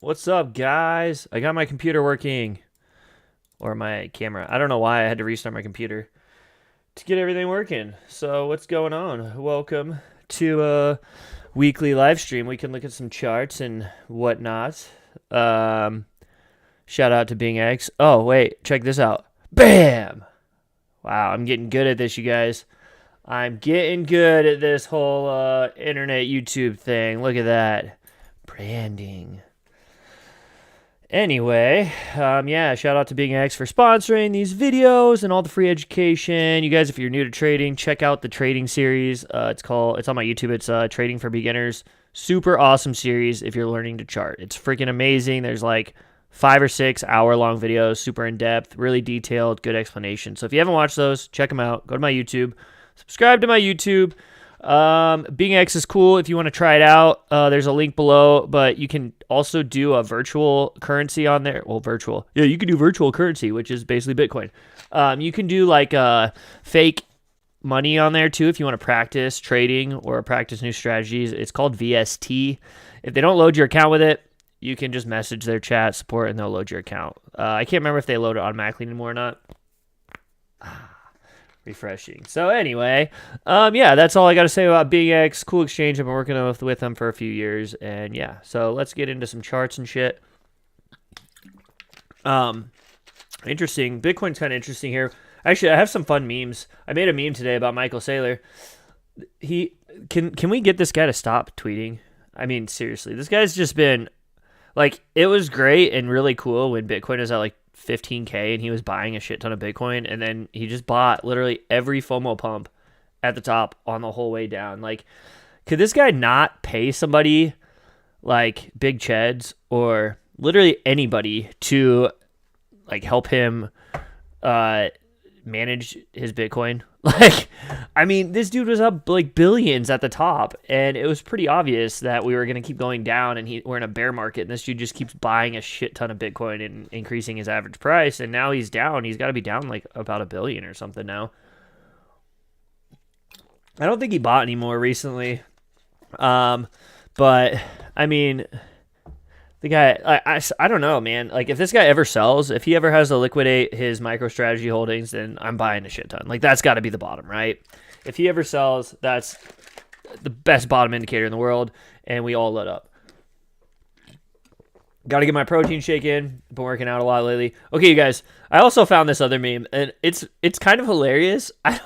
What's up, guys? I got my computer working. Or my camera. I don't know why I had to restart my computer to get everything working. So, what's going on? Welcome to a weekly live stream. We can look at some charts and whatnot. Shout out to BingX. Oh, wait. Check this out. Bam! Wow, I'm getting good at this, you guys. I'm getting good at this whole internet YouTube thing. Look at that. Branding. Anyway, yeah, shout out to BingX for sponsoring these videos and all the free education. You guys, if you're new to trading, check out the trading series. It's on my YouTube. It's Trading for Beginners. Super awesome series if you're learning to chart. It's freaking amazing. There's like 5 or 6 hour-long videos, super in-depth, really detailed, good explanation. So if you haven't watched those, check them out. Go to my YouTube. Subscribe to my YouTube. BingX is cool if you want to try it out. There's a link below, but you can also do a virtual currency on there. Well, virtual. Yeah, you can do virtual currency, which is basically Bitcoin. You can do like fake money on there too if you want to practice trading or practice new strategies. It's called VST. If they don't load your account with it, you can just message their chat support and they'll load your account. I can't remember if they load it automatically anymore or not. Refreshing. So anyway, yeah, that's all I got to say about BingX. Cool exchange. I've been working with them for a few years, and yeah. So let's get into some charts and shit. Interesting. Bitcoin's kind of interesting here. Actually, I have some fun memes. I made a meme today about Michael Saylor. Can we get this guy to stop tweeting? I mean, seriously, this guy's just been like, it was great and really cool when Bitcoin was at like 15K and he was buying a shit ton of Bitcoin, and then he just bought literally every FOMO pump at the top on the whole way down. Like, could this guy not pay somebody like Big Cheds or literally anybody to like help him manage his Bitcoin? Like, I mean, this dude was up like billions at the top, and it was pretty obvious that we were going to keep going down, and we're in a bear market, and this dude just keeps buying a shit ton of Bitcoin and increasing his average price, and now he's down. He's got to be down like about $1 billion or something now. I don't think he bought any more recently, but I mean, the guy, I don't know, man. Like, if this guy ever sells, if he ever has to liquidate his MicroStrategy holdings, then I'm buying a shit ton. Like, that's got to be the bottom, right? If he ever sells, that's the best bottom indicator in the world, and we all let up. Got to get my protein shake in. Been working out a lot lately. Okay, you guys, I also found this other meme, and it's kind of hilarious. I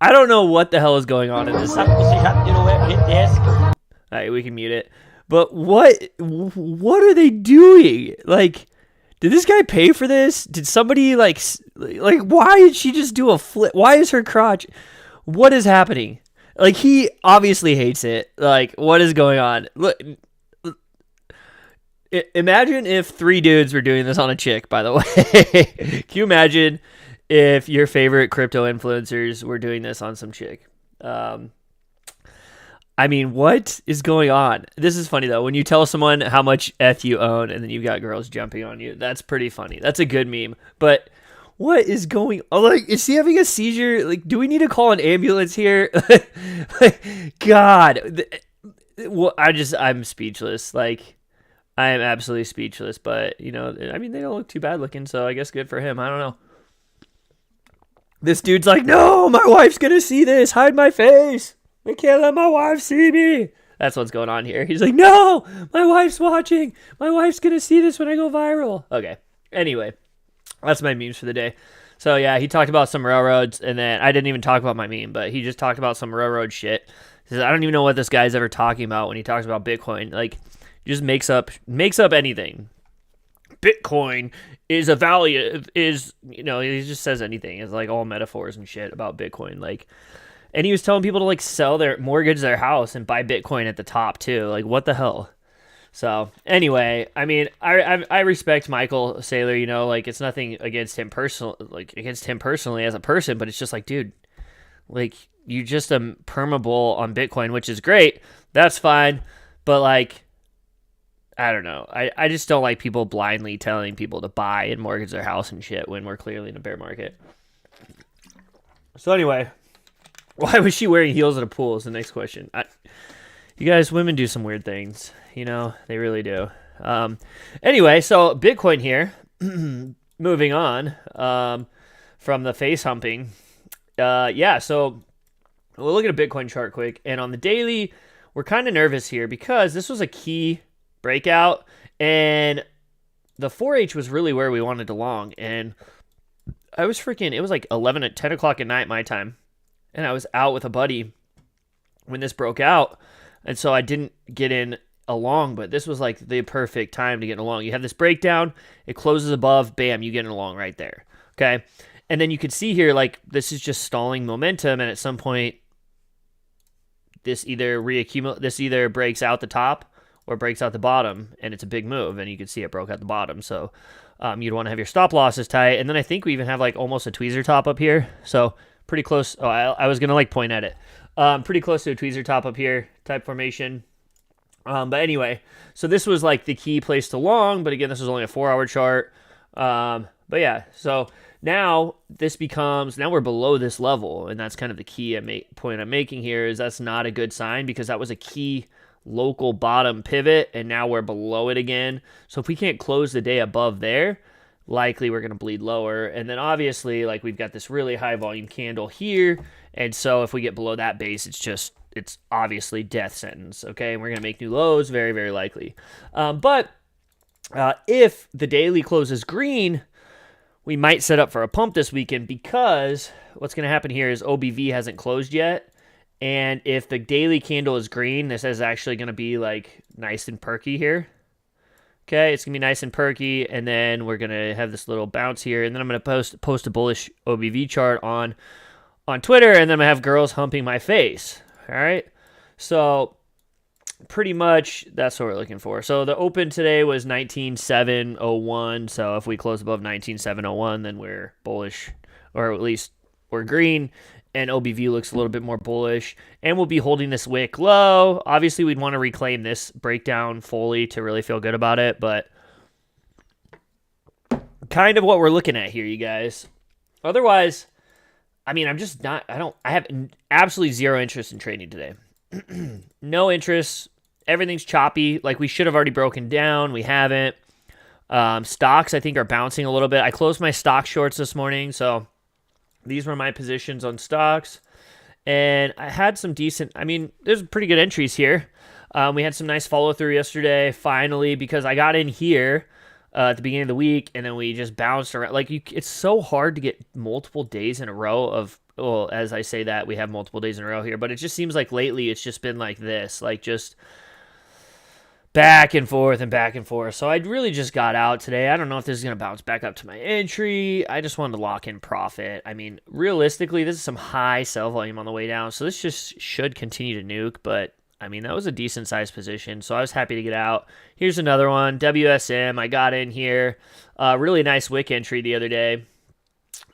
don't know what the hell is going on in this. All right, we can mute it. But what are they doing? Like, did this guy pay for this? Did somebody like why did she just do a flip? Why is her crotch? What is happening? Like, he obviously hates it. Like, what is going on? Look, imagine if 3 dudes were doing this on a chick, by the way. Can you imagine if your favorite crypto influencers were doing this on some chick? I mean, what is going on? This is funny, though. When you tell someone how much F you own and then you've got girls jumping on you, that's pretty funny. That's a good meme. But what is going on? Like, is he having a seizure? Like, do we need to call an ambulance here? God. Well, I'm speechless. Like, I am absolutely speechless. But, you know, I mean, they don't look too bad looking, so I guess good for him. I don't know. This dude's like, no, my wife's going to see this. Hide my face. I can't let my wife see me. That's what's going on here. He's like, no, my wife's watching. My wife's going to see this when I go viral. Okay. Anyway, that's my memes for the day. So, yeah, he talked about some railroads, and then I didn't even talk about my meme, but he just talked about some railroad shit. He says, I don't even know what this guy's ever talking about when he talks about Bitcoin. Like, he just makes up anything. Bitcoin is a value, is, you know, he just says anything. It's like all metaphors and shit about Bitcoin. Like, and he was telling people to like sell mortgage their house and buy Bitcoin at the top too. Like, what the hell? So anyway, I mean, I respect Michael Saylor. You know, like, it's nothing against him personally as a person, but it's just like, dude, like, you just perma-bull on Bitcoin, which is great. That's fine, but like, I don't know. I just don't like people blindly telling people to buy and mortgage their house and shit when we're clearly in a bear market. So anyway. Why was she wearing heels at a pool is the next question. You guys, women do some weird things. You know, they really do. Anyway, so Bitcoin here, moving on from the face humping. So we'll look at a Bitcoin chart quick. And on the daily, we're kind of nervous here because this was a key breakout. And the 4H was really where we wanted to long. And it was like 10 o'clock at night my time. And I was out with a buddy when this broke out. And so I didn't get in along, but this was like the perfect time to get in along. You have this breakdown, it closes above, bam, you get in along right there. Okay. And then you can see here, like, this is just stalling momentum. And at some point, this either breaks out the top or breaks out the bottom, and it's a big move. And you can see it broke out the bottom. So you'd want to have your stop losses tight. And then I think we even have like almost a tweezer top up here. So pretty close. Oh, I was going to like point at it. Pretty close to a tweezer top up here type formation. But anyway, so this was like the key place to long. But again, this was only a 4-hour chart. But yeah, so now we're below this level. And that's kind of the key point I'm making here is that's not a good sign because that was a key local bottom pivot. And now we're below it again. So if we can't close the day above there, likely we're going to bleed lower. And then obviously, like, we've got this really high volume candle here. And so if we get below that base, it's obviously death sentence. Okay. And we're going to make new lows, very, very likely. But if the daily closes green, we might set up for a pump this weekend because what's going to happen here is OBV hasn't closed yet. And if the daily candle is green, this is actually going to be like nice and perky here. Okay, it's going to be nice and perky, and then we're going to have this little bounce here, and then I'm going to post a bullish OBV chart on Twitter, and then I'm going to have girls humping my face, all right? So pretty much that's what we're looking for. So the open today was 19,701, so if we close above 19,701, then we're bullish, or at least we're green, and OBV looks a little bit more bullish, and we'll be holding this wick low. Obviously, we'd want to reclaim this breakdown fully to really feel good about it, but kind of what we're looking at here, you guys. Otherwise, I mean, I have absolutely zero interest in trading today. No interest. Everything's choppy. Like, we should have already broken down. We haven't. Stocks, I think, are bouncing a little bit. I closed my stock shorts this morning, so these were my positions on stocks, and I had some there's pretty good entries here. We had some nice follow through yesterday, finally, because I got in here at the beginning of the week, and then we just bounced around. Like, it's so hard to get multiple days in a row of, well, as I say that, we have multiple days in a row here, but it just seems like lately it's just been like this, like just back and forth and back and forth. So I really just got out today. I don't know if this is going to bounce back up to my entry. I just wanted to lock in profit. I mean, realistically, this is some high sell volume on the way down. So this just should continue to nuke. But, I mean, that was a decent sized position. So I was happy to get out. Here's another one. WSM. I got in here. Really nice wick entry the other day.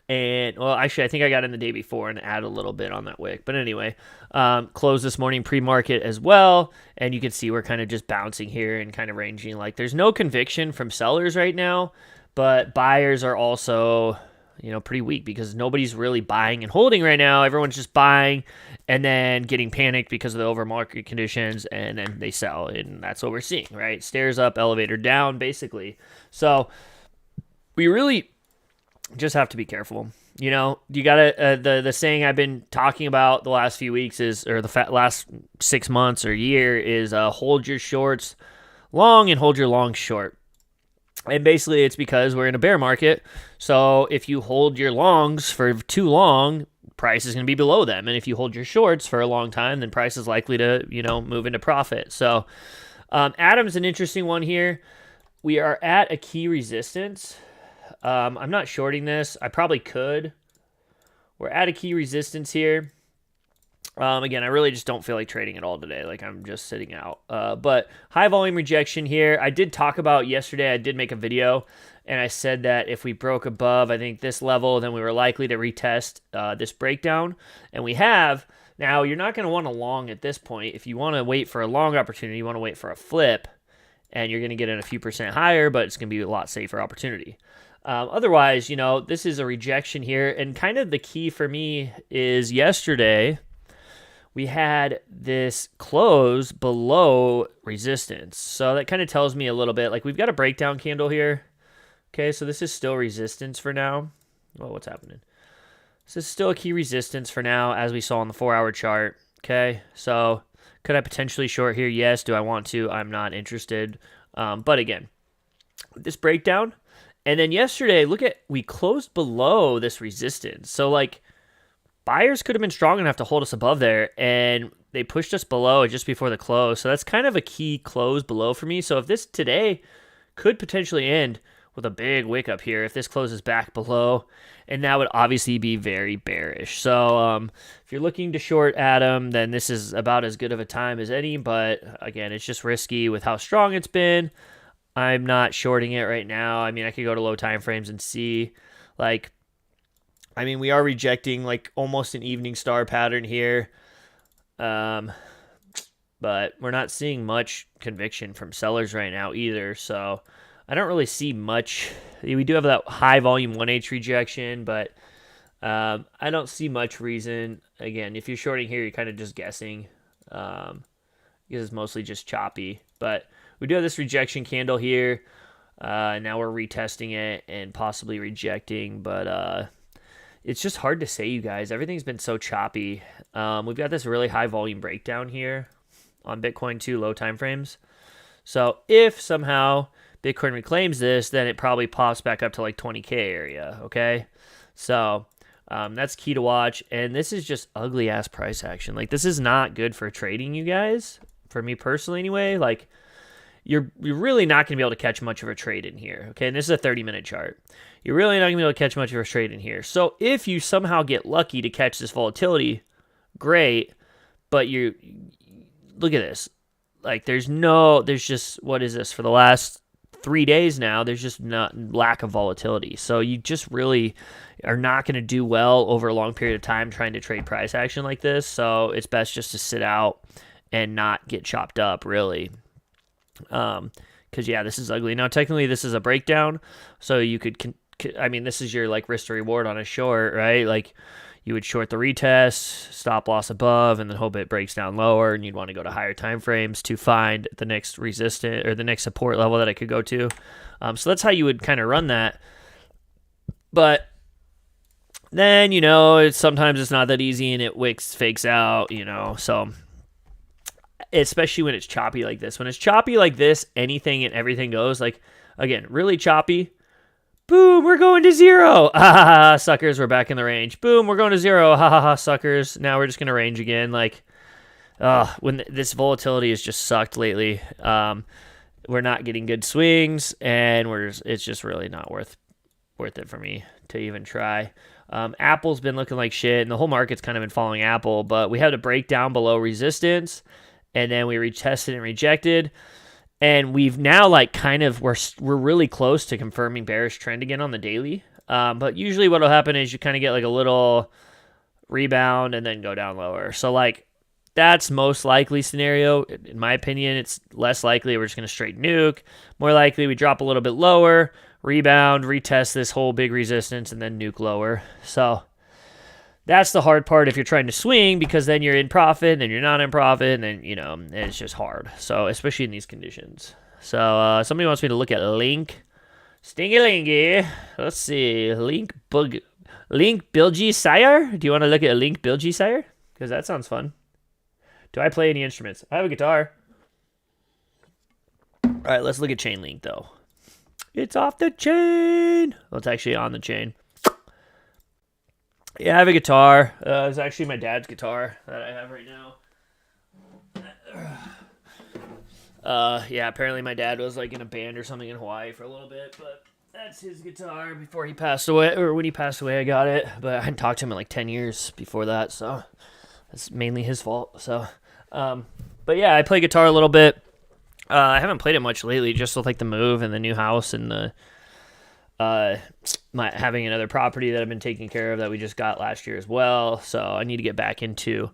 And, well, actually, I think I got in the day before and add a little bit on that wick. But anyway, closed this morning pre-market as well. And you can see we're kind of just bouncing here and kind of ranging. Like, there's no conviction from sellers right now, but buyers are also, pretty weak because nobody's really buying and holding right now. Everyone's just buying and then getting panicked because of the over market conditions, and then they sell. And that's what we're seeing, right? Stairs up, elevator down, basically. So we really just have to be careful. You gotta, the saying I've been talking about the last few weeks last 6 months or year is hold your shorts long and hold your longs short. And basically it's because we're in a bear market. So if you hold your longs for too long, price is going to be below them. And if you hold your shorts for a long time, then price is likely to, move into profit. So Adam's an interesting one here. We are at a key resistance. I'm not shorting this. I probably could. We're at a key resistance here. Again, I really just don't feel like trading at all today. Like, I'm just sitting out. But high volume rejection here. I did talk about yesterday. I did make a video, and I said that if we broke above, I think, this level, then we were likely to retest this breakdown. And we have. Now, you're not going to want to long at this point. If you want to wait for a long opportunity, you want to wait for a flip, and you're going to get in a few percent higher, but it's going to be a lot safer opportunity. Otherwise, this is a rejection here. And kind of the key for me is yesterday we had this close below resistance. So that kind of tells me a little bit, like we've got a breakdown candle here. Okay, so this is still resistance for now. Well, what's happening? This is still a key resistance for now, as we saw on the 4-hour chart. Okay, so could I potentially short here? Yes. Do I want to? I'm not interested. But again, this breakdown. And then yesterday, look at, we closed below this resistance. So like buyers could have been strong enough to hold us above there, and they pushed us below just before the close. So that's kind of a key close below for me. So if this today could potentially end with a big wick up here, if this closes back below, and that would obviously be very bearish. So if you're looking to short Atom, then this is about as good of a time as any. But again, it's just risky with how strong it's been. I'm not shorting it right now. I mean, I could go to low time frames and see, like, I mean, we are rejecting like almost an evening star pattern here. But we're not seeing much conviction from sellers right now either. So I don't really see much. We do have that high volume 1H rejection, but I don't see much reason. Again, if you're shorting here, you're kind of just guessing, because it's mostly just choppy. But we do have this rejection candle here. Now we're retesting it and possibly rejecting, but it's just hard to say, you guys. Everything's been so choppy. We've got this really high volume breakdown here on Bitcoin too, low time frames. So if somehow Bitcoin reclaims this, then it probably pops back up to like 20K area, okay? So that's key to watch. And this is just ugly ass price action. Like, this is not good for trading, you guys. For me personally anyway, like, you're really not going to be able to catch much of a trade in here, okay? And this is a 30-minute chart. You're really not going to be able to catch much of a trade in here. So if you somehow get lucky to catch this volatility, great. But you look at this. Like, there's just, what is this? For the last 3 days now, there's just not lack of volatility. So you just really are not going to do well over a long period of time trying to trade price action like this. So it's best just to sit out and not get chopped up, really. Because yeah, this is ugly. Now technically this is a breakdown, so you could I mean, this is your like risk to reward on a short, right? Like, you would short the retest, stop loss above, and then hope it breaks down lower, and you'd want to go to higher time frames to find the next resistance or the next support level that it could go to. So that's how you would kind of run that. But then, sometimes it's not that easy, and it fakes out, so especially when it's choppy like this. When it's choppy like this, anything and everything goes. Like, again, really choppy. Boom, we're going to zero. Ha ha ha, suckers, we're back in the range. Boom, we're going to zero. Ha ha ha, suckers. Now we're just going to range again. Like, when this volatility has just sucked lately, we're not getting good swings, and it's just really not worth it for me to even try. Apple's been looking like shit, and the whole market's kind of been following Apple, but we had to break down below resistance, and then we retested and rejected. And we've now we're really close to confirming bearish trend again on the daily. But usually what will happen is you kind of get like a little rebound and then go down lower. So like, that's most likely scenario. In my opinion, it's less likely we're just going to straight nuke. More likely we drop a little bit lower, rebound, retest this whole big resistance, and then nuke lower. So that's the hard part if you're trying to swing, because then you're in profit, and then you're not in profit, and then, and it's just hard. So, especially in these conditions. So, somebody wants me to look at Link. Stingy Lingy. Let's see. Link Bilgy Sire? Do you want to look at Link Bilgy Sire? Because that sounds fun. Do I play any instruments? I have a guitar. All right, let's look at Chainlink, though. It's off the chain. Well, it's actually on the chain. Yeah, I have a guitar. It's actually my dad's guitar that I have right now. Yeah, apparently my dad was like in a band or something in Hawaii for a little bit, but that's his guitar before he passed away, or when he passed away, I got it. But I hadn't talked to him in like 10 years before that, so that's mainly his fault. So, but yeah, I play guitar a little bit. I haven't played it much lately, just with like the move and the new house and the having another property that I've been taking care of that we just got last year as well. So I need to get back into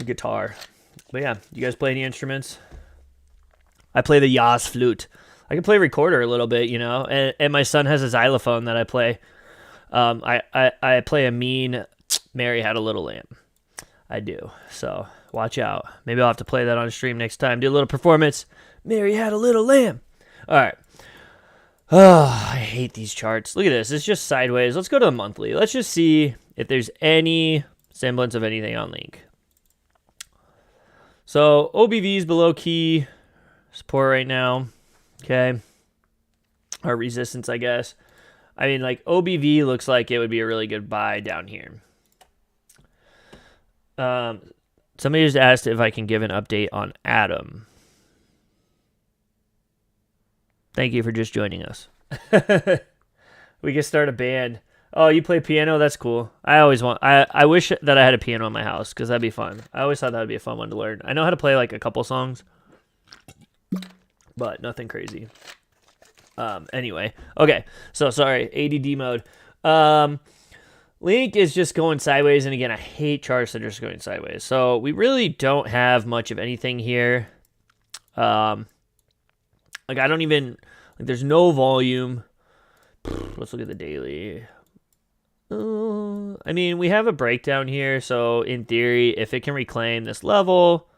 guitar. But yeah, you guys play any instruments? I play the Yas flute. I can play recorder a little bit, and my son has a xylophone that I play. I play a mean Mary Had a Little Lamb. I do. So watch out. Maybe I'll have to play that on stream next time. Do a little performance. Mary had a little lamb. All right. Oh, I hate these charts. Look at this. It's just sideways. Let's go to the monthly. Let's just see if there's any semblance of anything on LUNC. So OBV is below key support right now. Okay. Or resistance, I guess. I mean, like, OBV looks like it would be a really good buy down here. Somebody just asked if I can give an update on Adam. Thank you for just joining us. We can start a band. Oh, you play piano? That's cool. I wish that I had a piano in my house because that'd be fun. I always thought that would be a fun one to learn. I know how to play like a couple songs, but nothing crazy. Anyway, okay. So sorry, ADD mode. LUNC is just going sideways, and again, I hate charts that are just going sideways. So we really don't have much of anything here. Like, I don't even, like, there's no volume. Let's look at the daily. I mean, we have a breakdown here, so in theory, if it can reclaim this level,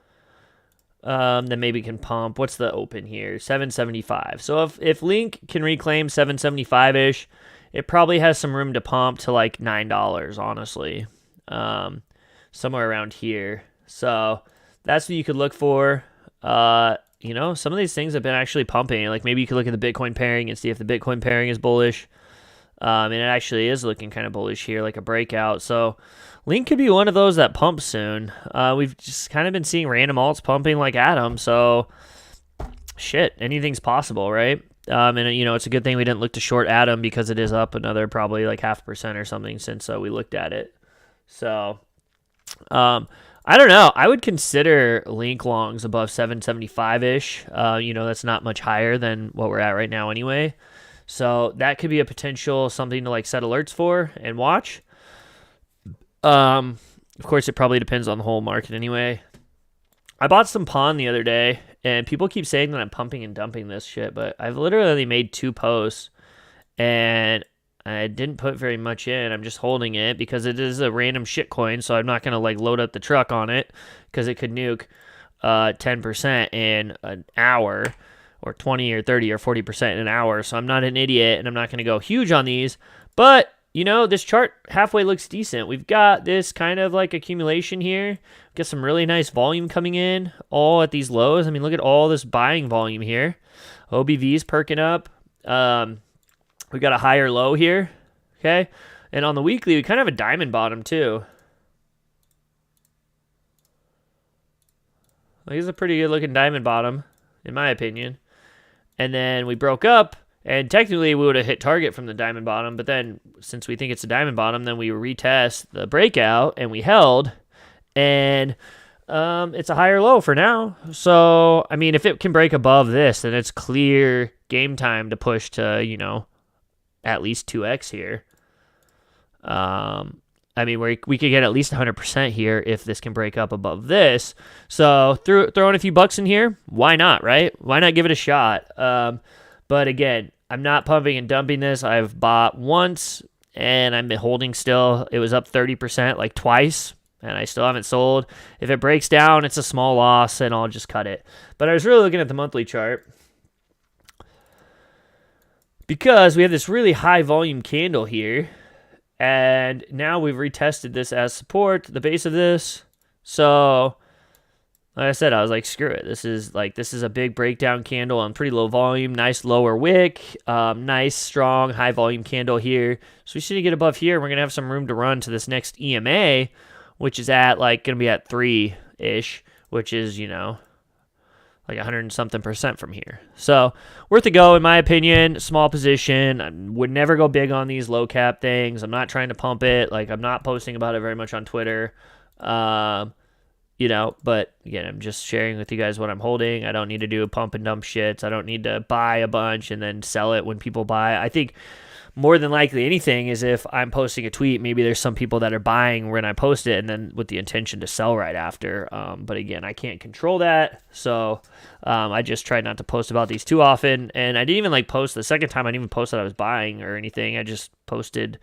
then maybe it can pump. What's the open here? 775. So if LUNC can reclaim 775-ish, it probably has some room to pump to, like, $9, honestly. Somewhere around here. So that's what you could look for. You know, some of these things have been actually pumping. Like, maybe you could look at the Bitcoin pairing and see if the Bitcoin pairing is bullish. And it actually is looking kind of bullish here, like a breakout. So LUNC could be one of those that pumps soon. We've just kind of been seeing random alts pumping like Atom. So shit, anything's possible, right? And, you know, it's a good thing we didn't look to short Atom because it is up another probably like 0.5% or something since we looked at it. So, I don't know. I would consider LUNC longs above 775-ish. You know, that's not much higher than what we're at right now anyway. So that could be a potential something to like set alerts for and watch. Of course, it probably depends on the whole market anyway. I bought some pawn the other day, and people keep saying that I'm pumping and dumping this shit, but I've literally made 2 posts, and I didn't put very much in. I'm just holding it because it is a random shit coin, so I'm not going to like load up the truck on it because it could nuke 10% in an hour or 20 or 30 or 40% in an hour. So I'm not an idiot, and I'm not going to go huge on these. But, you know, this chart halfway looks decent. We've got this kind of like accumulation here. Get some really nice volume coming in all at these lows. I mean, look at all this buying volume here. OBV's perking up. We got a higher low here, okay? And on the weekly, we kind of have a diamond bottom, too. Like, it's a pretty good-looking diamond bottom, in my opinion. And then we broke up, and technically we would have hit target from the diamond bottom, but then since we think it's a diamond bottom, then we retest the breakout, and we held, and it's a higher low for now. So, I mean, if it can break above this, then it's clear game time to push to, you know, at least 2x here. I mean, we could get at least 100% here if this can break up above this. So throwing a few bucks in here, why not, right? Why not give it a shot? But again, I'm not pumping and dumping this. I've bought once, and I'm holding still. It was up 30% like twice, and I still haven't sold. If it breaks down, it's a small loss, and I'll just cut it. But I was really looking at the monthly chart, because we have this really high volume candle here, and now we've retested this as support, the base of this. So, like I said, I was like, screw it. This is a big breakdown candle on pretty low volume, nice lower wick, nice, strong, high volume candle here. So we should get above here. We're going to have some room to run to this next EMA, which is at like going to be at 3-ish, which is, you know, like 100 and something % from here. So worth a go, in my opinion. Small position. I would never go big on these low cap things. I'm not trying to pump it. Like, I'm not posting about it very much on Twitter. You know, but again, I'm just sharing with you guys what I'm holding. I don't need to do pump and dump shits. I don't need to buy a bunch and then sell it when people buy. I think more than likely anything is if I'm posting a tweet, maybe there's some people that are buying when I post it and then with the intention to sell right after. But again, I can't control that. So I just try not to post about these too often. And I didn't even like post the second time. I didn't even post that I was buying or anything. I just posted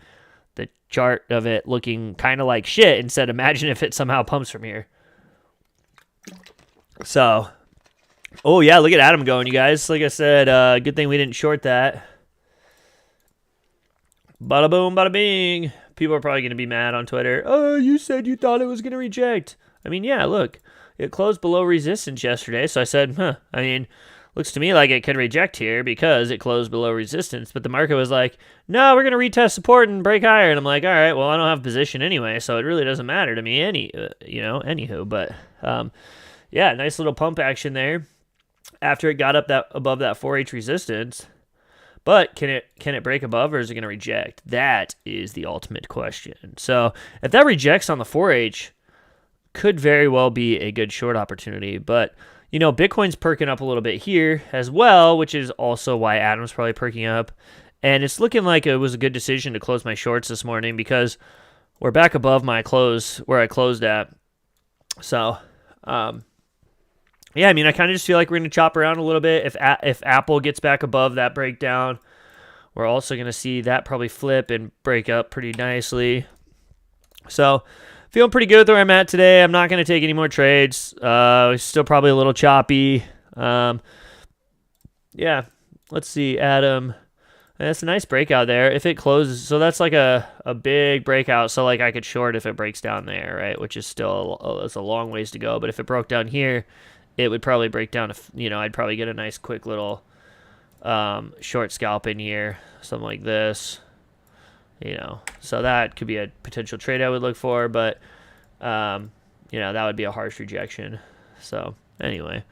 the chart of it looking kind of like shit and said, imagine if it somehow pumps from here. So, oh yeah, look at Adam going, you guys. Like I said, good thing we didn't short that. Bada boom, bada bing. People are probably going to be mad on Twitter. Oh, you said you thought it was going to reject. I mean, yeah, look. It closed below resistance yesterday, so I said, I mean, looks to me like it could reject here because it closed below resistance. But the market was like, no, we're going to retest support and break higher. And I'm like, all right, well, I don't have position anyway, so it really doesn't matter to me anywho. But, yeah, nice little pump action there after it got up above that 4H resistance. But can it break above, or is it going to reject? That is the ultimate question. So if that rejects on the 4H, could very well be a good short opportunity. But, Bitcoin's perking up a little bit here as well, which is also why Adam's probably perking up. And it's looking like it was a good decision to close my shorts this morning because we're back above my close where I closed at. So, yeah, I mean, I kind of just feel like we're going to chop around a little bit. If Apple gets back above that breakdown, we're also going to see that probably flip and break up pretty nicely. So, feeling pretty good where I'm at today. I'm not going to take any more trades. Still probably a little choppy. Yeah, let's see, Adam. That's a nice breakout there. If it closes, so that's like a big breakout. So like I could short if it breaks down there, right? Which is still it's a long ways to go. But if it broke down here, it would probably break down. I'd probably get a nice quick little short scalp in here, something like this. So that could be a potential trade I would look for, but, that would be a harsh rejection. So, anyway,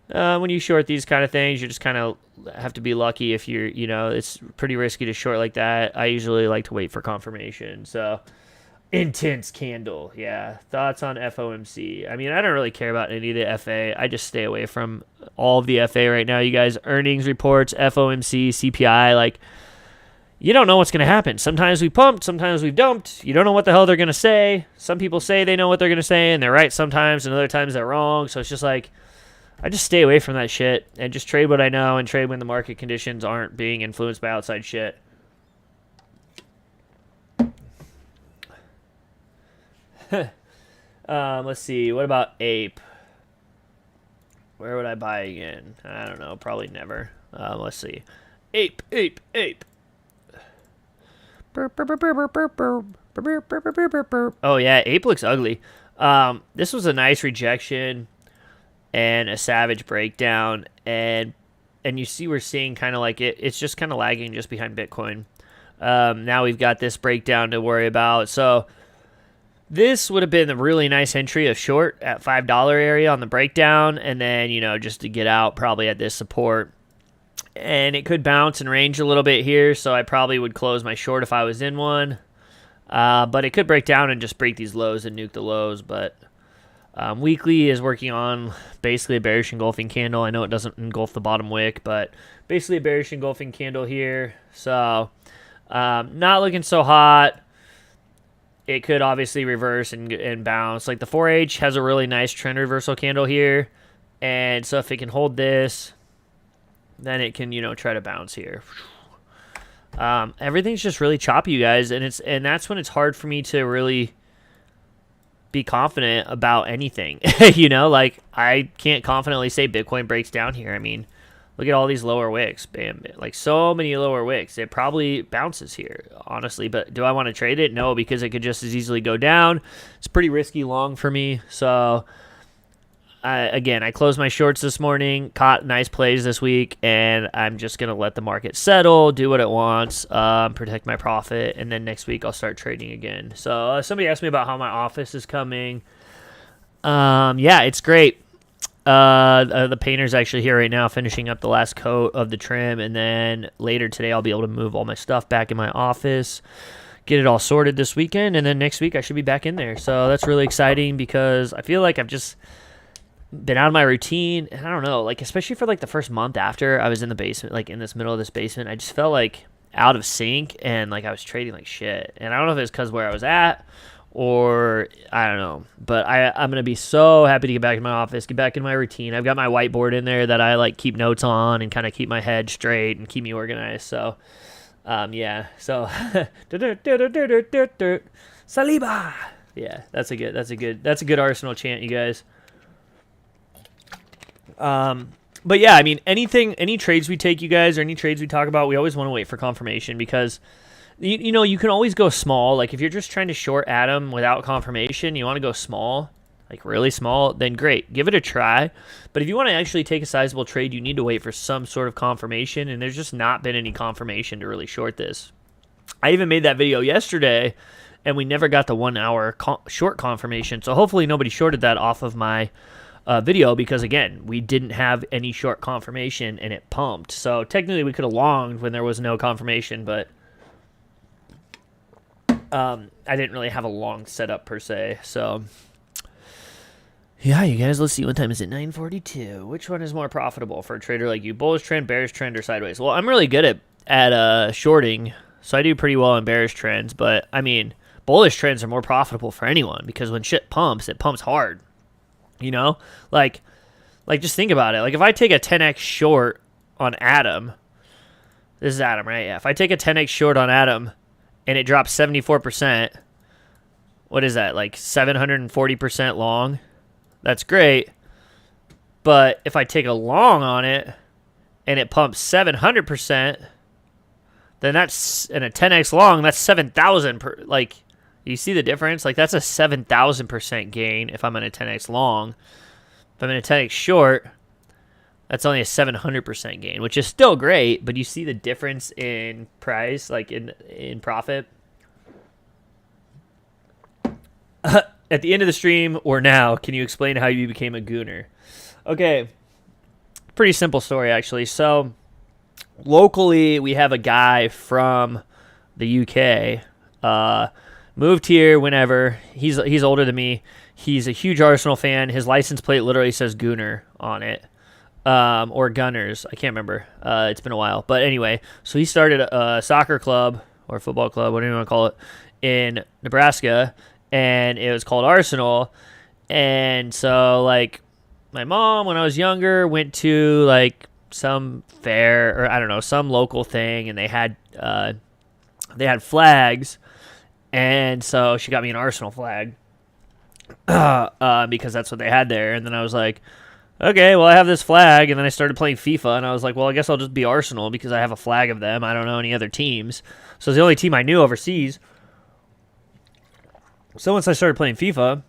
when you short these kind of things, you just kind of have to be lucky if you're, it's pretty risky to short like that. I usually like to wait for confirmation. So, intense candle. Yeah. Thoughts on FOMC? I mean, I don't really care about any of the FA. I just stay away from all of the FA right now. You guys, earnings reports, FOMC, CPI, you don't know what's going to happen. Sometimes we pumped, sometimes we've dumped. You don't know what the hell they're going to say. Some people say they know what they're going to say, and they're right sometimes, and other times they're wrong. So it's just I just stay away from that shit and just trade what I know and trade when the market conditions aren't being influenced by outside shit. Let's see. What about Ape? Where would I buy again? I don't know. Probably never. Let's see. Ape. Oh yeah, Ape looks ugly. This was a nice rejection and a savage breakdown, and you see we're seeing kind of like it's just kind of lagging just behind Bitcoin. Now we've got this breakdown to worry about. So this would have been a really nice entry of short at $5 area on the breakdown, and then just to get out probably at this support. And it could bounce and range a little bit here, so I probably would close my short if I was in one. But it could break down and just break these lows and nuke the lows. But weekly is working on basically a bearish engulfing candle. I know it doesn't engulf the bottom wick, but basically a bearish engulfing candle here. So not looking so hot. It could obviously reverse and bounce. Like the 4H has a really nice trend reversal candle here. And so if it can hold this, then it can, try to bounce here. Everything's just really choppy, you guys, and that's when it's hard for me to really be confident about anything. I can't confidently say Bitcoin breaks down here. I mean, look at all these lower wicks, bam, so many lower wicks. It probably bounces here, honestly. But do I want to trade it? No, because it could just as easily go down. It's pretty risky long for me, so. I closed my shorts this morning, caught nice plays this week, and I'm just going to let the market settle, do what it wants, protect my profit, and then next week I'll start trading again. So somebody asked me about how my office is coming. Yeah, it's great. The painter's actually here right now finishing up the last coat of the trim, and then later today I'll be able to move all my stuff back in my office, get it all sorted this weekend, and then next week I should be back in there. So that's really exciting because I feel like I've just been out of my routine, and I don't know, especially for the first month after I was in the basement, in this middle of this basement, I just felt out of sync, and I was trading like shit. And I don't know if it's because where I was at, or I don't know, but I'm gonna be so happy to get back in my office, get back in my routine. I've got my whiteboard in there that I keep notes on and kind of keep my head straight and keep me organized. So Yeah. So Saliba. Yeah, that's a good Arsenal chant, you guys. But yeah, I mean, any trades we take, you guys, or any trades we talk about, we always want to wait for confirmation because, you know, you can always go small. Like if you're just trying to short Adam without confirmation, you want to go small, like really small, then great, give it a try. But if you want to actually take a sizable trade, you need to wait for some sort of confirmation, and there's just not been any confirmation to really short this. I even made that video yesterday, and we never got the 1 hour short confirmation. So hopefully nobody shorted that off of my video because, again, we didn't have any short confirmation and it pumped. So technically we could have longed when there was no confirmation, but I didn't really have a long setup per se. So yeah, you guys, let's see. What time is it? 9:42. Which one is more profitable for a trader like you? Bullish trend, bearish trend, or sideways? Well, I'm really good at shorting, so I do pretty well in bearish trends. But I mean, bullish trends are more profitable for anyone because when shit pumps, it pumps hard. You know, like just think about it. Like if I take a 10x short on Adam, this is Adam, right? Yeah. If I take a 10x short on Adam and it drops 74%, what is that? Like 740% long. That's great. But if I take a long on it and it pumps 700%, then that's in a 10x long. That's 7,000 per. Like, you see the difference? Like, that's a 7,000% gain if I'm in a 10x long. If I'm in a 10x short, that's only a 700% gain, which is still great, but you see the difference in price, like in profit. At the end of the stream or now, can you explain how you became a gooner? Okay, pretty simple story, actually. So, locally, we have a guy from the UK, moved here whenever. He's older than me. He's a huge Arsenal fan. His license plate literally says Gooner on it. Or Gunners. I can't remember. It's been a while. But anyway, so he started a soccer club or football club, whatever you want to call it, in Nebraska. And it was called Arsenal. And so, like, my mom, when I was younger, went to, like, some fair, or I don't know, some local thing, and they had flags. And so she got me an Arsenal flag because that's what they had there. And then I was like, okay, well, I have this flag. And then I started playing FIFA, and I was like, well, I guess I'll just be Arsenal because I have a flag of them. I don't know any other teams. So it's the only team I knew overseas. So once I started playing FIFA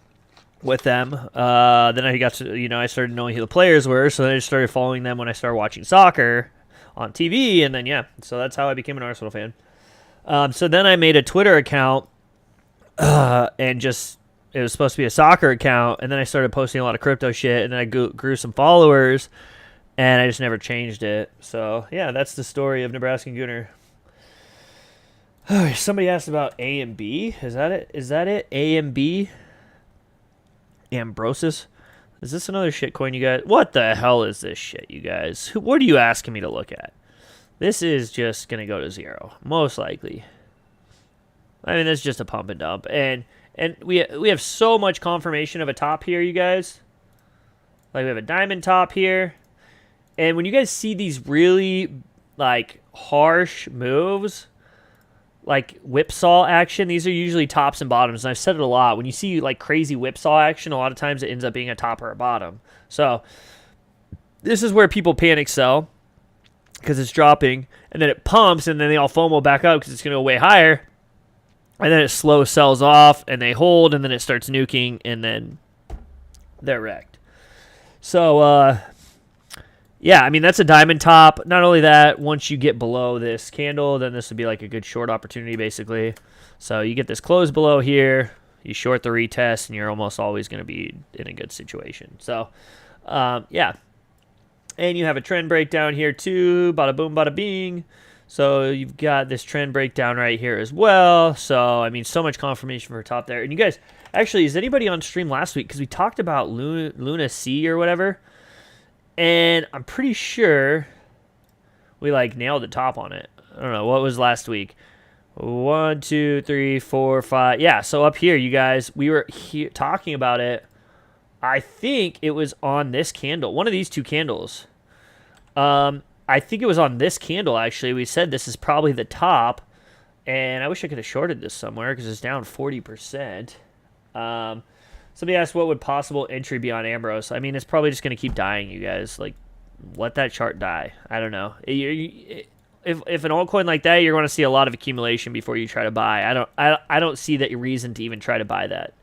with them, then I got to, I started knowing who the players were. So then I just started following them when I started watching soccer on TV. And then, yeah, so that's how I became an Arsenal fan. So then I made a Twitter account, and just, it was supposed to be a soccer account, and then I started posting a lot of crypto shit, and then I grew some followers, and I just never changed it. So, yeah, that's the story of Nebraska Gooner. Somebody asked about A and B. Is that it? A and B? Ambrosis? Is this another shit coin, you guys? What the hell is this shit, you guys? What are you asking me to look at? This is just going to go to 0, most likely. I mean, it's just a pump and dump. And we have so much confirmation of a top here, you guys. Like, we have a diamond top here. And when you guys see these really, like, harsh moves, like whipsaw action, these are usually tops and bottoms. And I've said it a lot. When you see, like, crazy whipsaw action, a lot of times it ends up being a top or a bottom. So, this is where people panic sell, because it's dropping, and then it pumps, and then they all FOMO back up because it's going to go way higher, and then it slow sells off, and they hold, and then it starts nuking, and then they're wrecked. So, yeah, I mean, that's a diamond top. Not only that, once you get below this candle, then this would be like a good short opportunity, basically. So you get this close below here, you short the retest, and you're almost always going to be in a good situation. So, yeah. And you have a trend breakdown here too, bada boom, bada bing. So you've got this trend breakdown right here as well. So, I mean, so much confirmation for top there. And you guys, actually, is anybody on stream last week? Because we talked about Luna C or whatever. And I'm pretty sure we, like, nailed the top on it. I don't know. What was last week? 1, 2, 3, 4, 5. Yeah, so up here, you guys, we were talking about it. I think it was on this candle, one of these two candles. I think it was on this candle, actually. We said this is probably the top. And I wish I could have shorted this somewhere because it's down 40%. Somebody asked what would possible entry be on Ambrose. I mean, it's probably just going to keep dying, you guys. Like, let that chart die. I don't know. If an altcoin like that, you're going to see a lot of accumulation before you try to buy. I don't see that reason to even try to buy that.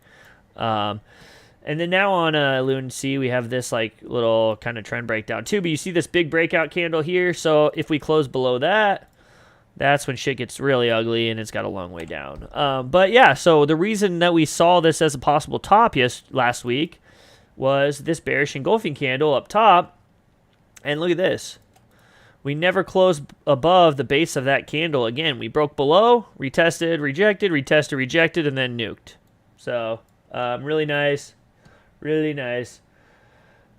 And then now on LUNC, we have this like little kind of trend breakdown too. But you see this big breakout candle here. So if we close below that, that's when shit gets really ugly and it's got a long way down. But yeah, so the reason that we saw this as a possible top last week was this bearish engulfing candle up top. And look at this. We never closed above the base of that candle. Again, we broke below, retested, rejected, retested, rejected, and then nuked. So really nice. Really nice.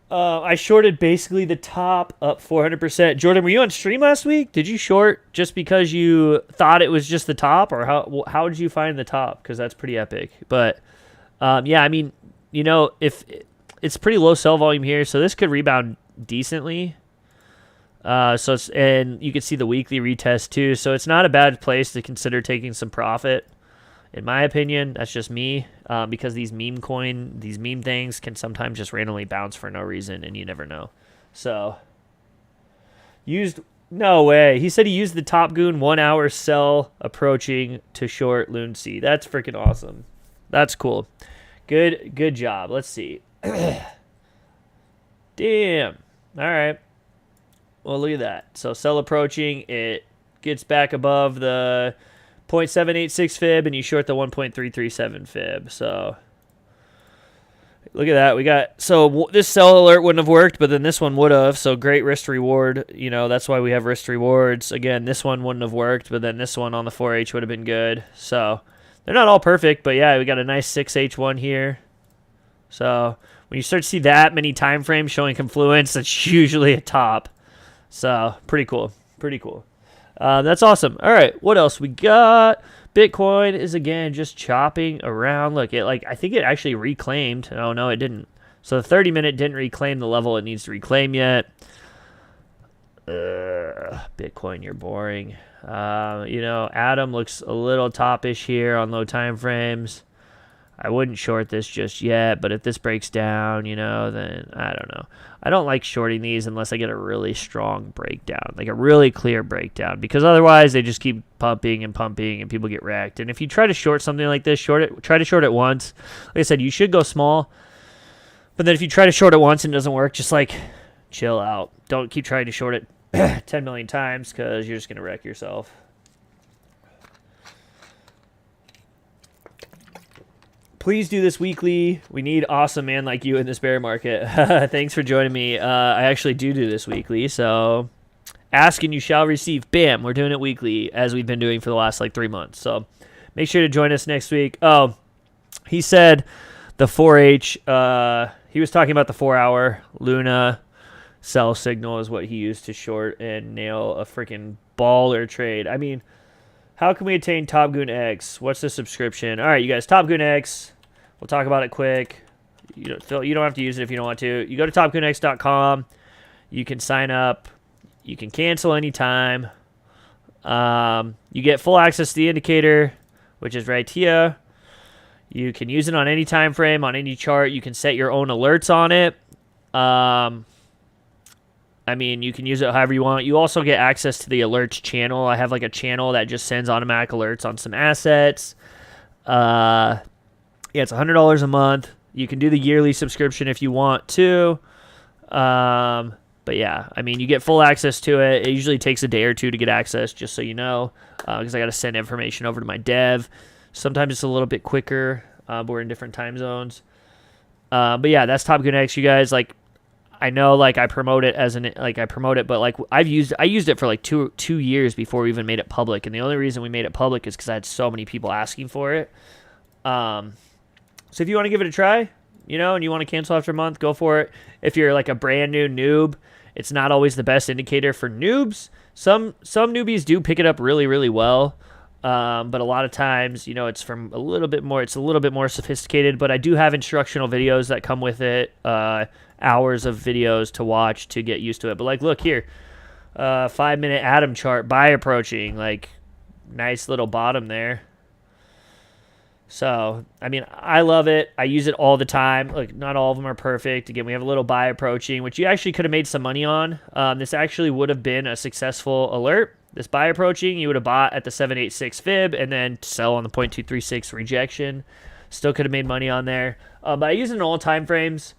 I shorted basically the top up 400%. Jordan, were you on stream last week? Did you short just because you thought it was just the top, or how did you find the top? Because that's pretty epic. But yeah, I mean, you know, if it's pretty low sell volume here, so this could rebound decently. And you can see the weekly retest too, so it's not a bad place to consider taking some profit. In my opinion, that's just me, because these meme things can sometimes just randomly bounce for no reason, and you never know. So, no way. He said he used the TopGoon 1 hour sell approaching to short LUNC. That's freaking awesome. That's cool. Good job. Let's see. Damn. All right. Well, look at that. So, sell approaching, it gets back above the 0.786 fib, and you short the 1.337 fib. So look at that. So this sell alert wouldn't have worked, but then this one would have. So great risk to reward. You know, that's why we have risk to rewards. Again, this one wouldn't have worked, but then this one on the 4H would have been good. So they're not all perfect, but yeah, we got a nice 6H1 here. So when you start to see that many time frames showing confluence, that's usually a top. So pretty cool. Pretty cool. That's awesome. All right, what else we got? Bitcoin is again just chopping around. Look, I think it actually reclaimed. Oh no, it didn't. So the 30-minute didn't reclaim the level it needs to reclaim yet. Bitcoin, you're boring. You know, Atom looks a little top-ish here on low time frames. I wouldn't short this just yet, but if this breaks down, you know, then I don't know. I don't like shorting these unless I get a really strong breakdown, like a really clear breakdown, because otherwise they just keep pumping and people get wrecked. And if you try to short something like this, try to short it once. Like I said, you should go small, but then if you try to short it once and it doesn't work, just like chill out. Don't keep trying to short it 10 million times because you're just going to wreck yourself. Please do this weekly. We need awesome man like you in this bear market. Thanks for joining me. I actually do this weekly, so ask and you shall receive. Bam, we're doing it weekly as we've been doing for the last like 3 months. So make sure to join us next week. Oh, he said the 4H. He was talking about the 4-hour Luna sell signal is what he used to short and nail a freaking baller trade. I mean, how can we attain TopGoonX? What's the subscription? All right, you guys, TopGoonX. We'll talk about it quick. You don't have to use it if you don't want to. You go to TopGoonX.com. You can sign up. You can cancel anytime. You get full access to the indicator, which is right here. You can use it on any time frame, on any chart. You can set your own alerts on it. I mean, you can use it however you want. You also get access to the alerts channel. I have like a channel that just sends automatic alerts on some assets. Yeah, it's $100 a month. You can do the yearly subscription if you want to. But yeah, I mean, you get full access to it. It usually takes a day or two to get access, just so you know, because I got to send information over to my dev. Sometimes it's a little bit quicker. We're in different time zones. But yeah, that's TopGoonX, you guys. Like, I know, like, I promote it, but like I used it for like two years before we even made it public, and the only reason we made it public is because I had so many people asking for it. So if you want to give it a try, you know, and you want to cancel after a month, go for it. If you're like a brand new noob, it's not always the best indicator for noobs. Some newbies do pick it up really, really well. But a lot of times, you know, it's a little bit more sophisticated, but I do have instructional videos that come with it, hours of videos to watch to get used to it. But like, look here, 5-minute Atom chart, buy approaching, like nice little bottom there. So, I mean, I love it. I use it all the time. Look, not all of them are perfect. Again, we have a little buy approaching, which you actually could have made some money on. This actually would have been a successful alert. This buy approaching, you would have bought at the 786 fib and then sell on the 0.236 rejection. Still could have made money on there. But I use it in all time frames.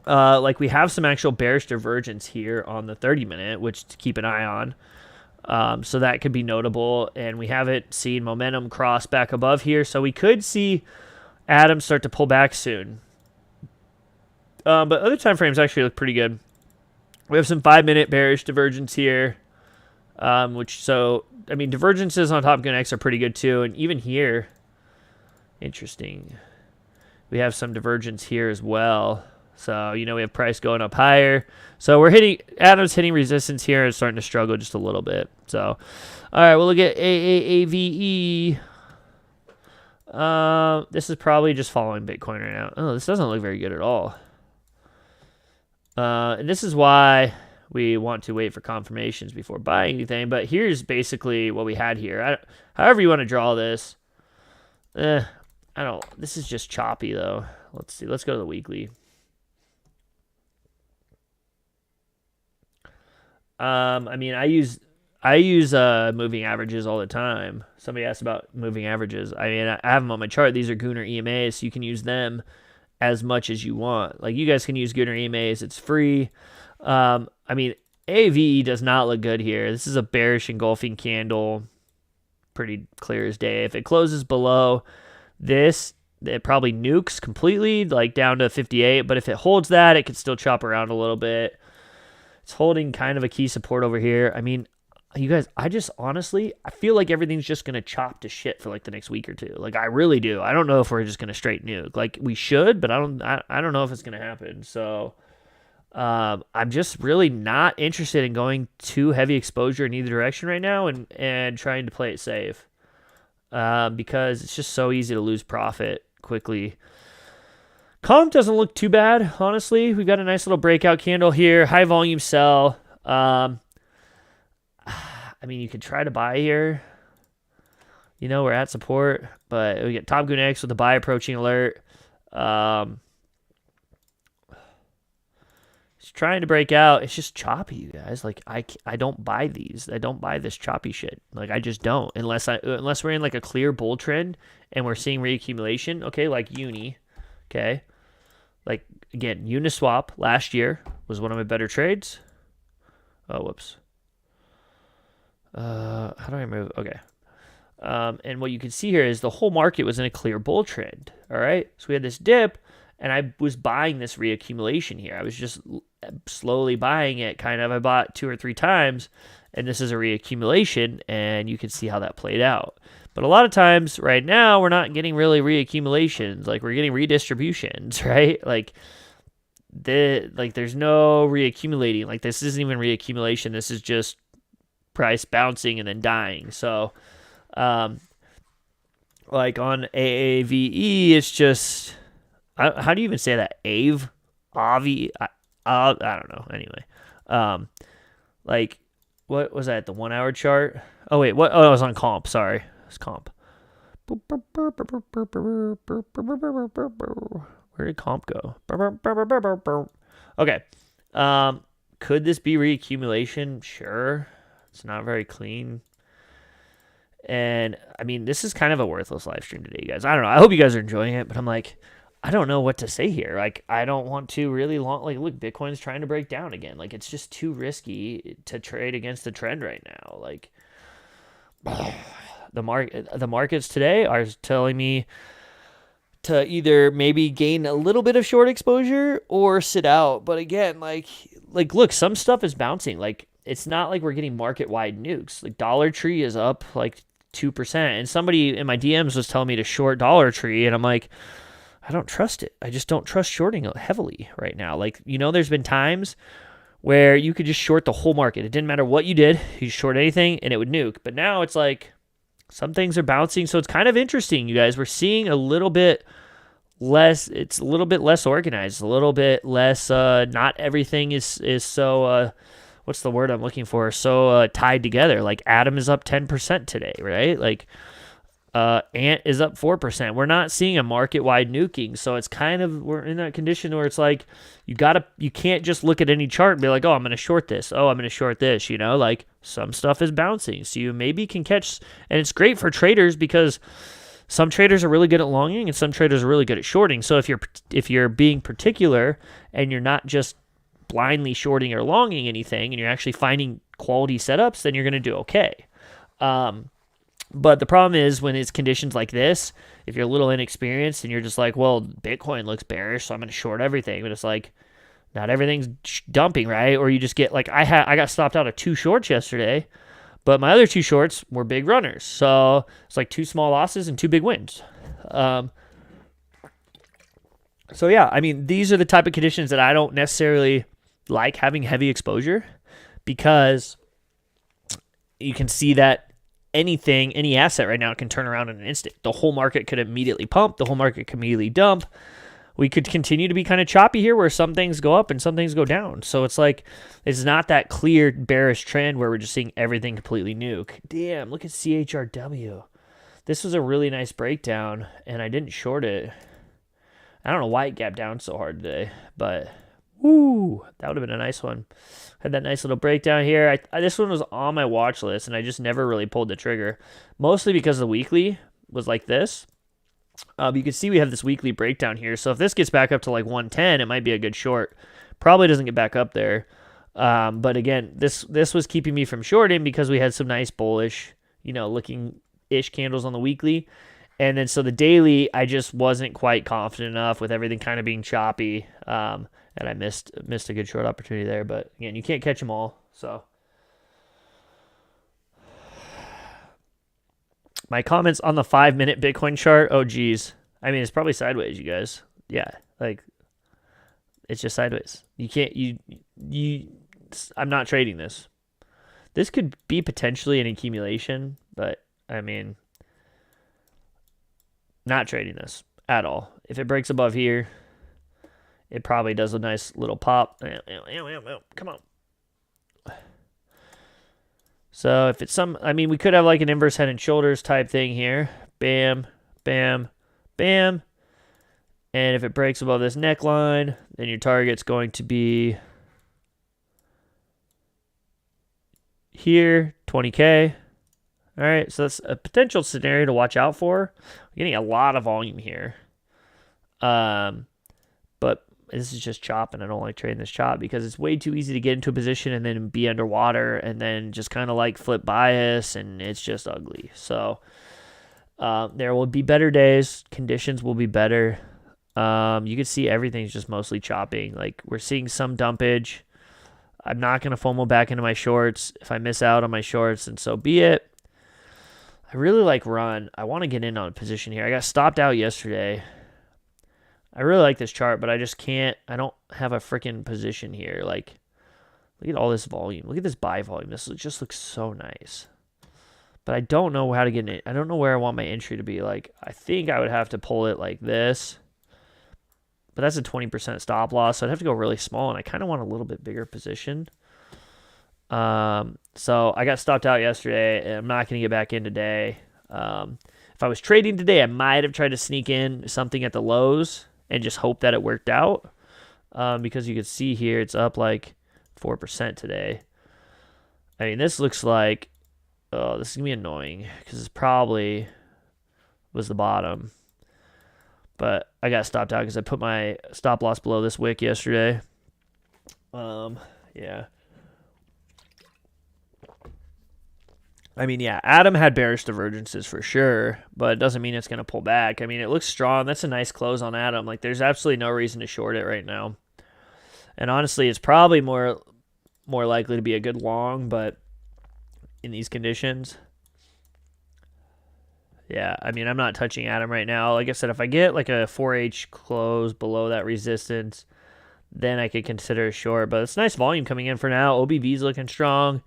Like we have some actual bearish divergence here on the 30-minute, which to keep an eye on. So that could be notable, and we haven't seen momentum cross back above here, so we could see Atom start to pull back soon. But other time frames actually look pretty good. We have some 5-minute bearish divergence here, I mean, divergences on TopGoonX are pretty good too, and even here, interesting, we have some divergence here as well. So, we have price going up higher. So, Atom's hitting resistance here and starting to struggle just a little bit. So, all right, we'll look at AAVE. This is probably just following Bitcoin right now. Oh, this doesn't look very good at all. And this is why we want to wait for confirmations before buying anything. But here's basically what we had here. However you want to draw this. This is just choppy, though. Let's see. Let's go to the weekly. I mean, I use moving averages all the time. Somebody asked about moving averages. I mean, I have them on my chart. These are Gooner EMAs, so you can use them as much as you want. Like, you guys can use Gooner EMAs. It's free. I mean, AAVE does not look good here. This is a bearish engulfing candle. Pretty clear as day. If it closes below this, it probably nukes completely, like down to 58. But if it holds that, it can still chop around a little bit. It's holding kind of a key support over here. I mean, you guys, I feel like everything's just going to chop to shit for like the next week or two. Like, I really do. I don't know if we're just going to straight nuke. Like, we should, but I don't know if it's going to happen. So, I'm just really not interested in going too heavy exposure in either direction right now and trying to play it safe. Because it's just so easy to lose profit quickly. Comp doesn't look too bad, honestly. We've got a nice little breakout candle here. High volume sell. I mean, you could try to buy here. We're at support, but we get TopGoonX with a buy approaching alert. It's trying to break out. It's just choppy, you guys. Like, I don't buy these. I don't buy this choppy shit. Like, I just don't. Unless we're in like a clear bull trend and we're seeing reaccumulation. Okay, like Uni. Okay. Like, again, Uniswap last year was one of my better trades. Oh, whoops. How do I move? Okay. And what you can see here is the whole market was in a clear bull trend. All right. So we had this dip, and I was buying this reaccumulation here. I was just slowly buying it, kind of. I bought 2 or 3 times, and this is a reaccumulation, and you can see how that played out. But a lot of times right now, we're not getting really reaccumulations. Like, we're getting redistributions, right? Like, there's no reaccumulating. Like, this isn't even reaccumulation. This is just price bouncing and then dying. So, like on AAVE, it's just, how do you even say that? AAVE? AAVE? I don't know. Anyway, like, what was that? The 1 hour chart? Oh, wait. What? Oh, it was on comp. Sorry. It's comp. Where did comp go? Okay. Could this be reaccumulation? Sure. It's not very clean. And, I mean, this is kind of a worthless live stream today, guys. I don't know. I hope you guys are enjoying it, but I'm like, I don't know what to say here. Like, I don't want to really look, Bitcoin's trying to break down again. Like, it's just too risky to trade against the trend right now. Like, the markets today are telling me to either maybe gain a little bit of short exposure or sit out. But again, like look, some stuff is bouncing. Like, it's not like we're getting market-wide nukes. Like, Dollar Tree is up like 2%. And somebody in my DMs was telling me to short Dollar Tree, and I'm like, I don't trust it. I just don't trust shorting it heavily right now. Like, there's been times where you could just short the whole market. It didn't matter what you did. You just short anything, and it would nuke. But now it's like some things are bouncing, so it's kind of interesting, you guys. We're seeing a little bit less. It's a little bit less organized, a little bit less. Not everything is so. what's the word I'm looking for? So tied together. Like Atom is up 10% today, right? Like Ant is up 4%. We're not seeing a market-wide nuking, so it's kind of, we're in that condition where it's like you can't just look at any chart and be like, oh, I'm going to short this. Oh, I'm going to short this. Like some stuff is bouncing, so you maybe can catch, and it's great for traders because some traders are really good at longing and some traders are really good at shorting. So if you're being particular and you're not just blindly shorting or longing anything, and you're actually finding quality setups, then you're going to do okay. But the problem is when it's conditions like this, if you're a little inexperienced and you're just like, well, Bitcoin looks bearish, so I'm going to short everything. But it's like, not everything's dumping, right? Or you just get like, I got stopped out of 2 shorts yesterday, but my other 2 shorts were big runners. So it's like 2 small losses and 2 big wins. So yeah, I mean, these are the type of conditions that I don't necessarily like having heavy exposure, because you can see that any asset right now can turn around in an instant. The whole market could immediately pump. The whole market could immediately dump. We could continue to be kind of choppy here where some things go up and some things go down. So it's like, it's not that clear bearish trend where we're just seeing everything completely nuke. Damn, look at CHRW. This was a really nice breakdown, and I didn't short it. I don't know why it gapped down so hard today, but woo, that would have been a nice one. Had that nice little breakdown here. This one was on my watch list, and I just never really pulled the trigger, mostly because the weekly was like this. You can see we have this weekly breakdown here, so if this gets back up to like 110, it might be a good short. Probably doesn't get back up there, but again, this was keeping me from shorting because we had some nice bullish, looking-ish candles on the weekly. And then so the daily, I just wasn't quite confident enough with everything kind of being choppy, and I missed a good short opportunity there. But again, you can't catch them all. So my comments on the 5-minute Bitcoin chart. Oh geez, I mean it's probably sideways, you guys. Yeah, like it's just sideways. You can't. I'm not trading this. This could be potentially an accumulation, but I mean, not trading this at all. If it breaks above here, it probably does a nice little pop. Come on. So if it's we could have like an inverse head and shoulders type thing here. Bam, bam, bam. And if it breaks above this neckline, then your target's going to be here, 20K. All right, so that's a potential scenario to watch out for. We're getting a lot of volume here. But this is just chop, and I don't like trading this chop because it's way too easy to get into a position and then be underwater and then just kind of like flip bias, and it's just ugly. So there will be better days. Conditions will be better. You can see everything's just mostly chopping. Like we're seeing some dumpage. I'm not going to FOMO back into my shorts. If I miss out on my shorts, then so be it. I really like run. I want to get in on a position here. I got stopped out yesterday. I really like this chart, but I just can't. I don't have a freaking position here. Like, look at all this volume. Look at this buy volume. This just looks so nice. But I don't know how to get in. I don't know where I want my entry to be. Like, I think I would have to pull it like this. But that's a 20% stop loss, so I'd have to go really small, and I kind of want a little bit bigger position. So I got stopped out yesterday, and I'm not going to get back in today. If I was trading today, I might have tried to sneak in something at the lows and just hope that it worked out. Because you can see here, it's up like 4% today. I mean, this looks like, oh, this is going to be annoying because this probably was the bottom. But I got stopped out because I put my stop loss below this wick yesterday. Yeah. I mean, yeah, Atom had bearish divergences for sure, but it doesn't mean it's going to pull back. I mean, it looks strong. That's a nice close on Atom. Like, there's absolutely no reason to short it right now. And honestly, it's probably more likely to be a good long, but in these conditions, yeah, I mean, I'm not touching Atom right now. Like I said, if I get like a 4H close below that resistance, then I could consider a short. But it's nice volume coming in for now. OBV's looking strong.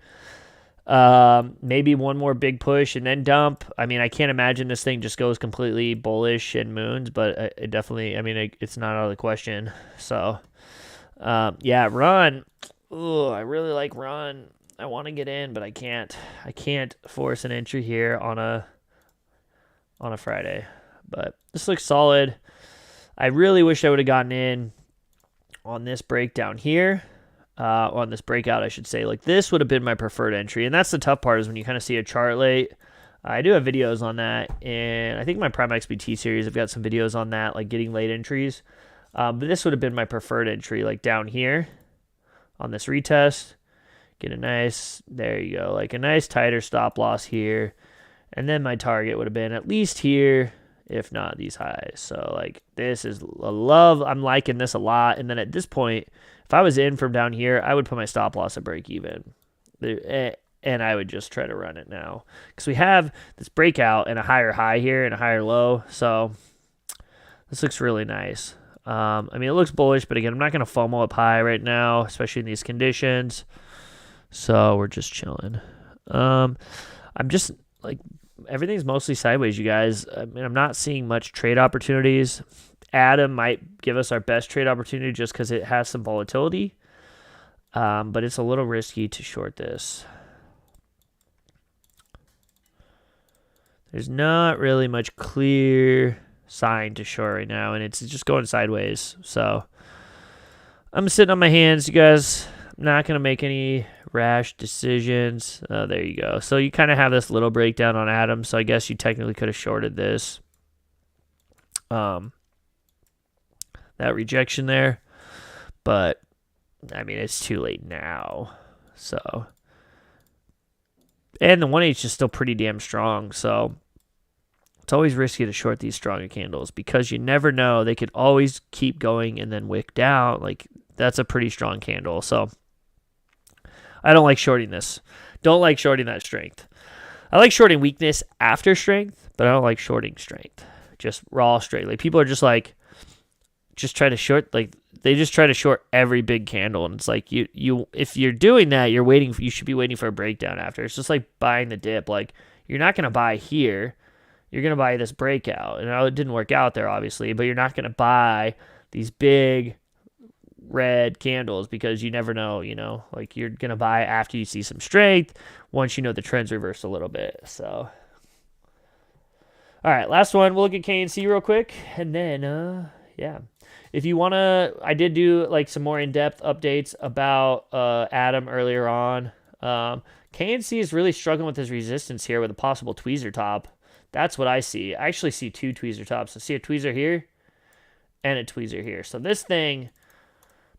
Maybe one more big push and then dump. I mean, I can't imagine this thing just goes completely bullish and moons, but it definitely, I mean, it's not out of the question. So, yeah, run. Oh, I really like run. I want to get in, but I can't. I can't force an entry here on a Friday. But this looks solid. I really wish I would have gotten in on this breakdown here. On this breakout, I should say. Like, this would have been my preferred entry. And that's the tough part, is when you kind of see a chart late. I do have videos on that. And I think my Prime XBT series, I've got some videos on that, like getting late entries. But this would have been my preferred entry, like down here on this retest. Get a nice, there you go, like a nice tighter stop loss here. And then my target would have been at least here, if not these highs. So, like, this is a love. I'm liking this a lot. And then at this point, if I was in from down here, I would put my stop loss at break even. And I would just try to run it now. Because we have this breakout and a higher high here and a higher low. So, this looks really nice. I mean, it looks bullish, but again, I'm not going to FOMO up high right now, especially in these conditions. So, we're just chilling. I'm just, like, everything's mostly sideways, you guys. I mean, I'm not seeing much trade opportunities. Adam might give us our best trade opportunity just because it has some volatility. But it's a little risky to short this. There's not really much clear sign to short right now, and it's just going sideways. So I'm sitting on my hands, you guys. I'm not going to make any rash decisions. There you go. So you kind of have this little breakdown on Adam, so I guess you technically could have shorted this. That rejection there. But, I mean, it's too late now. So, and the 1H is still pretty damn strong, so it's always risky to short these stronger candles because you never know. They could always keep going and then wick down. Like, that's a pretty strong candle. So I don't like shorting this. Don't like shorting that strength. I like shorting weakness after strength, but I don't like shorting strength. Just raw straight. Like, people are just like, just try to short, like, they just try to short every big candle, and it's like, you if you're doing that, you should be waiting for a breakdown after. It's just like buying the dip. Like, you're not going to buy here. You're going to buy this breakout. And it didn't work out there, obviously, but you're not going to buy these big red candles because you never know, like, you're going to buy after you see some strength once you know the trends reverse a little bit. So, all right, last one. We'll look at KNC real quick, and then, yeah. If you want to, I did do like some more in-depth updates about Adam earlier on. KNC is really struggling with his resistance here with a possible tweezer top. That's what I see. I actually see two tweezer tops. I see a tweezer here and a tweezer here. So this thing,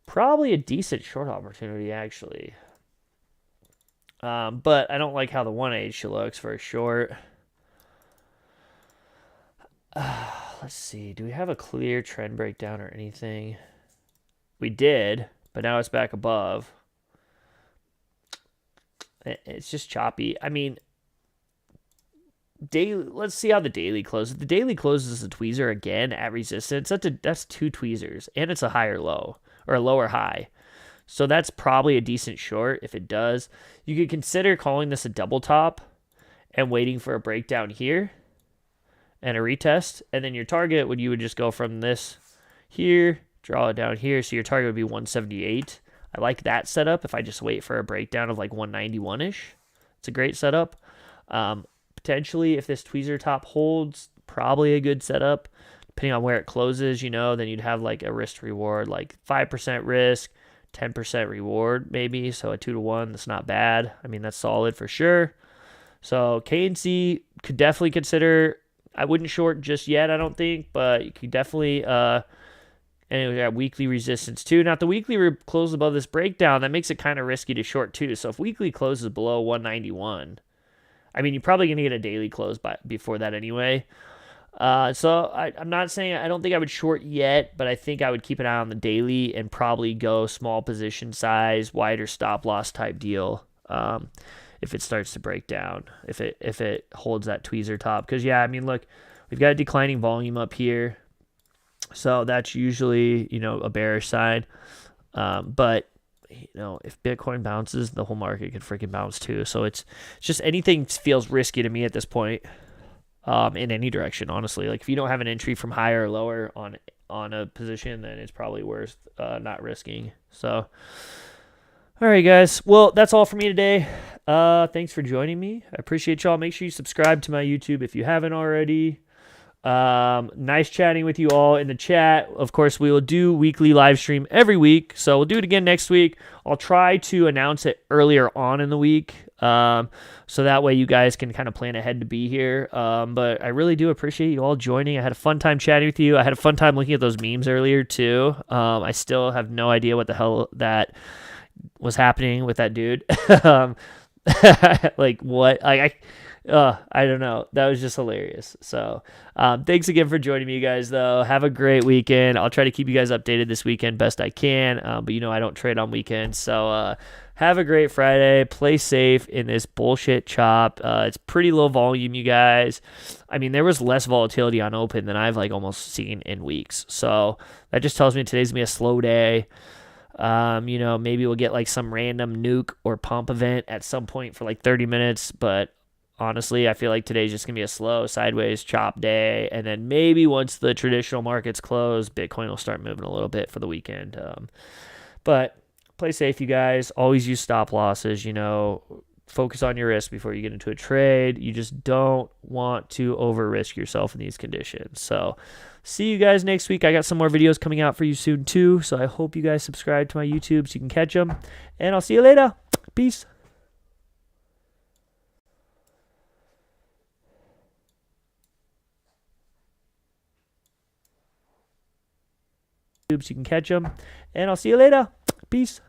probably a decent short opportunity, actually. But I don't like how the 1H looks for a short. Let's see. Do we have a clear trend breakdown or anything? We did, but now it's back above. It's just choppy. I mean, daily. Let's see how the daily closes. The daily closes a tweezer again at resistance. That's two tweezers, and it's a higher low or a lower high. So that's probably a decent short if it does. You could consider calling this a double top and waiting for a breakdown here and a retest, and then your target you would just go from this here, draw it down here, so your target would be 178. I like that setup if I just wait for a breakdown of like 191-ish. It's a great setup. Potentially, if this tweezer top holds, probably a good setup. Depending on where it closes, then you'd have like a risk to reward, like 5% risk, 10% reward maybe, so a 2-to-1, that's not bad. I mean, that's solid for sure. So KNC could definitely consider. I wouldn't short just yet, I don't think, but you could definitely, and we got weekly resistance too. Now, if the weekly closes above this breakdown, that makes it kind of risky to short too. So if weekly closes below 191, I mean, you're probably going to get a daily close before that anyway. So I'm not saying, I don't think I would short yet, but I think I would keep an eye on the daily and probably go small position size, wider stop loss type deal. If it starts to break down, if it holds that tweezer top. Because, yeah, I mean, look, we've got a declining volume up here. So that's usually, a bearish sign. But, if Bitcoin bounces, the whole market could freaking bounce too. So it's just anything feels risky to me at this point in any direction, honestly. Like, if you don't have an entry from higher or lower on a position, then it's probably worth not risking. So, All right, guys. Well, that's all for me today. Thanks for joining me. I appreciate y'all. Make sure you subscribe to my YouTube if you haven't already. Nice chatting with you all in the chat. Of course, we will do weekly live stream every week, so we'll do it again next week. I'll try to announce it earlier on in the week, so that way you guys can kind of plan ahead to be here. But I really do appreciate you all joining. I had a fun time chatting with you. I had a fun time looking at those memes earlier too. I still have no idea what the hell that was happening with that dude. Like what? I don't know. That was just hilarious. So, thanks again for joining me, guys, though. Have a great weekend. I'll try to keep you guys updated this weekend best I can. But I don't trade on weekends. So, have a great Friday. Play safe in this bullshit chop. It's pretty low volume, you guys. I mean, there was less volatility on open than I've almost seen in weeks. So, that just tells me today's going to be a slow day. Maybe we'll get some random nuke or pump event at some point for 30 minutes, but honestly, I feel like today's just going to be a slow sideways chop day. And then maybe once the traditional markets close, Bitcoin will start moving a little bit for the weekend. But play safe, you guys. Always use stop losses, focus on your risk before you get into a trade. You just don't want to over risk yourself in these conditions. So see you guys next week. I got some more videos coming out for you soon too. So I hope you guys subscribe to my YouTube so you can catch them. And I'll see you later. Peace. So you can catch them. And I'll see you later. Peace.